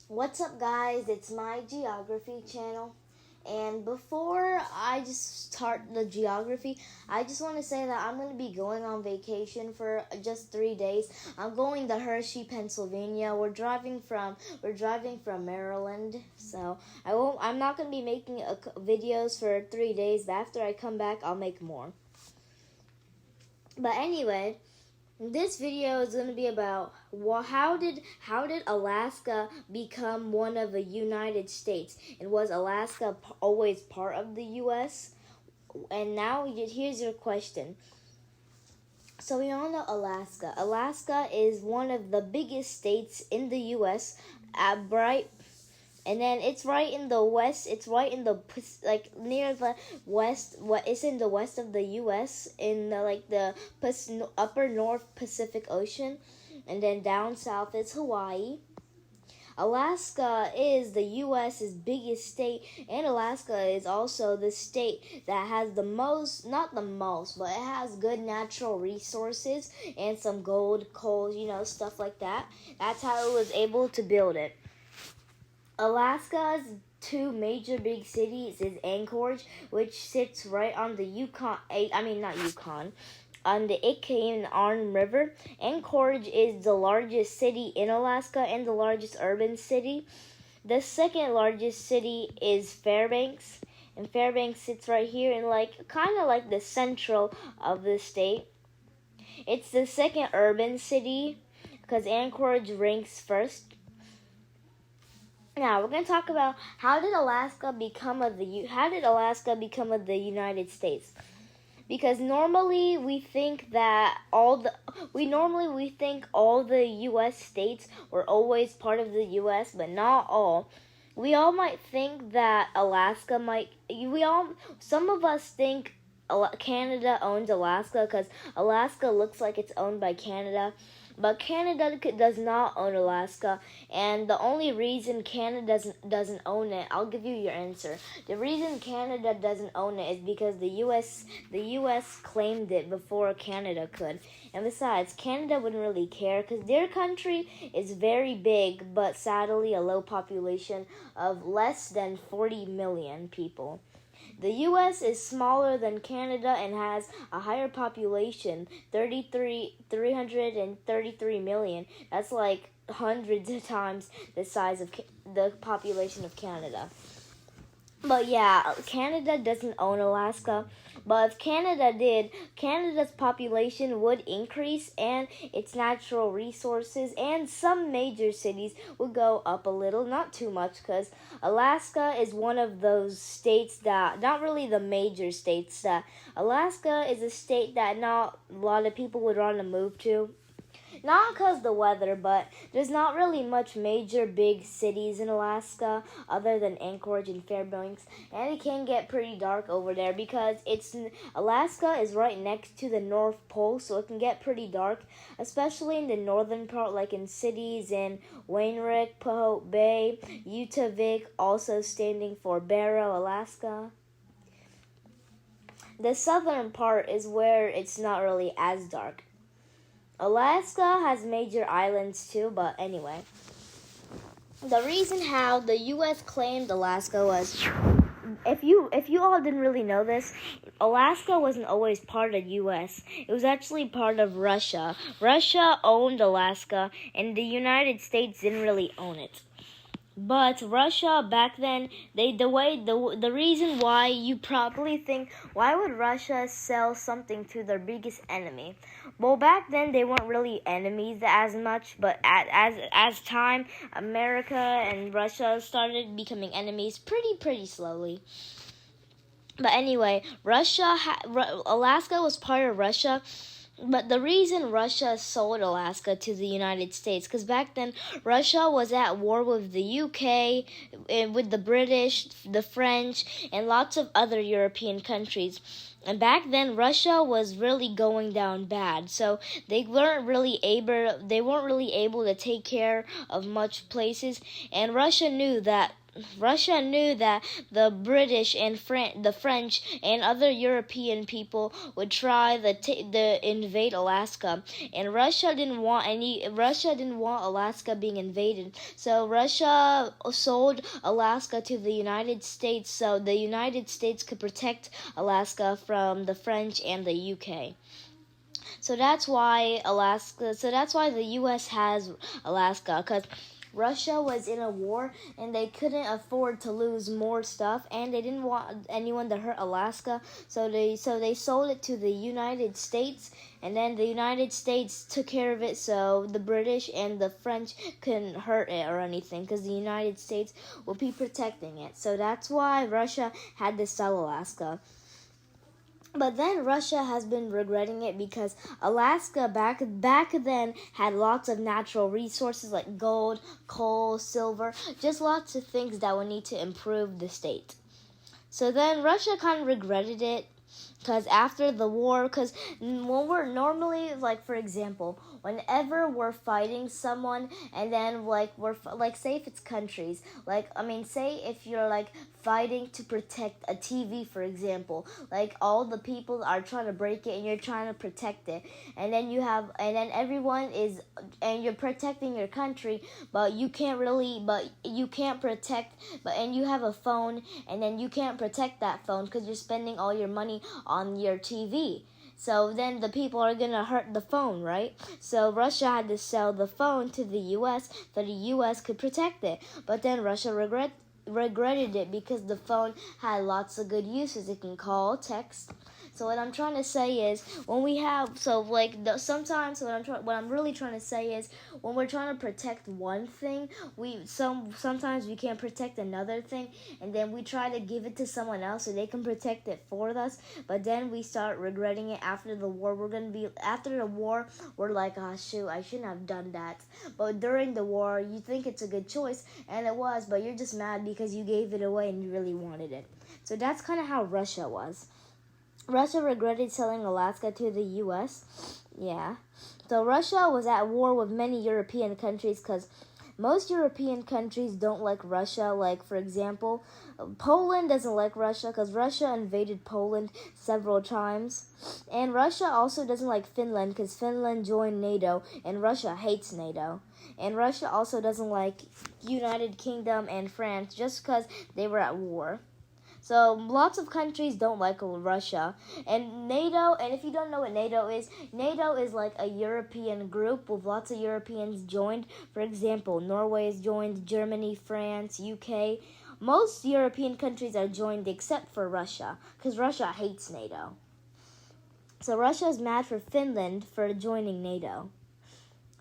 What's up, guys? It's my geography channel. And before I just start the geography, I just want to say that I'm going to be going on vacation for just 3 days. I'm going to Hershey, Pennsylvania. We're driving from Maryland. So I'm not going to be making videos for 3 days, but after I come back, I'll make more. But anyway, this video is going to be about how did Alaska become one of the United States, and was Alaska always part of the U.S.? And now here's your question. So we all know Alaska. Alaska is one of the biggest states in the U.S. And then it's right in the west. It's right in the near the west. It's in the west of the U.S. in the upper North Pacific Ocean, and then down south is Hawaii. Alaska is the U.S.'s biggest state, and Alaska is also the state that has the most, not the most, but it has good natural resources and some gold, coal, stuff like that. That's how it was able to build it. Alaska's two major big cities is Anchorage, which sits right on the on the Ikeanarm River. Anchorage is the largest city in Alaska and the largest urban city. The second largest city is Fairbanks, and Fairbanks sits right here in kind of like the central of the state. It's the second urban city because Anchorage ranks first. Now we're going to talk about how did Alaska become of the United States? Because normally we think all the U.S. states were always part of the U.S., but not all. We all might think that some of us think Canada owns Alaska because Alaska looks like it's owned by Canada. But Canada does not own Alaska, and the only reason Canada doesn't own it, I'll give you your answer. The reason Canada doesn't own it is because the U.S. claimed it before Canada could. And besides, Canada wouldn't really care because their country is very big, but sadly a low population of less than 40 million people. The U.S. is smaller than Canada and has a higher population, 333 million. That's like hundreds of times the size of the population of Canada. But yeah, Canada doesn't own Alaska. But if Canada did, Canada's population would increase and its natural resources and some major cities would go up a little, not too much, because Alaska is one of those states that, not really the major states, that Alaska is a state that not a lot of people would want to move to. Not because of the weather, but there's not really much major big cities in Alaska other than Anchorage and Fairbanks, and it can get pretty dark over there because Alaska is right next to the North Pole, so it can get pretty dark, especially in the northern part, like in cities in Wainwright, Pohote Bay, Utah-Vik, also standing for Barrow, Alaska. The southern part is where it's not really as dark. Alaska has major islands too, but anyway. The reason how the U.S. claimed Alaska was, if you all didn't really know this, Alaska wasn't always part of the U.S. It was actually part of Russia. Russia owned Alaska, and the United States didn't really own it. But Russia back then, the reason why you probably think, why would Russia sell something to their biggest enemy? Well, back then they weren't really enemies as much, but as time, America and Russia started becoming enemies pretty slowly. But anyway, Alaska was part of Russia. But the reason Russia sold Alaska to the United States, because back then Russia was at war with the UK, with the British, the French, and lots of other European countries. And back then Russia was really going down bad, so they weren't really able to take care of much places. And Russia knew that Russia knew that the British and the French and other European people would try the invade Alaska, and Russia didn't want Alaska being invaded. So Russia sold Alaska to the United States so the United States could protect Alaska from the French and the UK. So that's why the US has Alaska, cuz Russia was in a war and they couldn't afford to lose more stuff, and they didn't want anyone to hurt Alaska, so they sold it to the United States, and then the United States took care of it so the British and the French couldn't hurt it or anything, because the United States will be protecting it. So that's why Russia had to sell Alaska. But then Russia has been regretting it because Alaska back then had lots of natural resources like gold, coal, silver, just lots of things that would need to improve the state. So then Russia kind of regretted it because after the war, because when we're normally, like, for example, whenever we're fighting someone, and then say if it's countries, say if you're fighting to protect a TV, for example, all the people are trying to break it and you're trying to protect it, and then you're protecting your country, but you can't protect, and you have a phone, and then you can't protect that phone because you're spending all your money on your TV. So then the people are going to hurt the phone, right? So Russia had to sell the phone to the US so the US could protect it. But then Russia regretted it because the phone had lots of good uses. It can call, text. So what I'm trying to say is sometimes what I'm really trying to say is when we're trying to protect one thing, sometimes we can't protect another thing, and then we try to give it to someone else so they can protect it for us, but then we start regretting it after the war. After the war, we're like, oh shoot, I shouldn't have done that. But during the war, you think it's a good choice, and it was, but you're just mad because you gave it away and you really wanted it. So that's kind of how Russia was. Russia regretted selling Alaska to the US. Yeah. So Russia was at war with many European countries because most European countries don't like Russia. Like, for example, Poland doesn't like Russia because Russia invaded Poland several times. And Russia also doesn't like Finland because Finland joined NATO, and Russia hates NATO. And Russia also doesn't like United Kingdom and France just because they were at war. So lots of countries don't like Russia. And NATO, and if you don't know what NATO is like a European group with lots of Europeans joined. For example, Norway is joined, Germany, France, UK. Most European countries are joined except for Russia, because Russia hates NATO. So Russia is mad for Finland for joining NATO.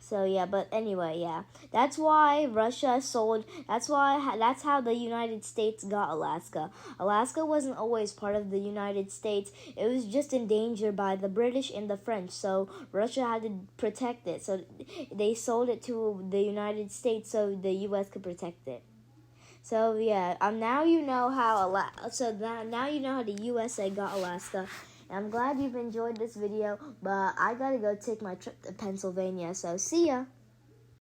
So yeah, but anyway, yeah. That's why Russia sold, that's how the United States got Alaska. Alaska wasn't always part of the United States. It was just in danger by the British and the French. So Russia had to protect it. So they sold it to the United States so the US could protect it. So yeah, now you know how now you know how the USA got Alaska. I'm glad you've enjoyed this video, but I gotta go take my trip to Pennsylvania, so see ya!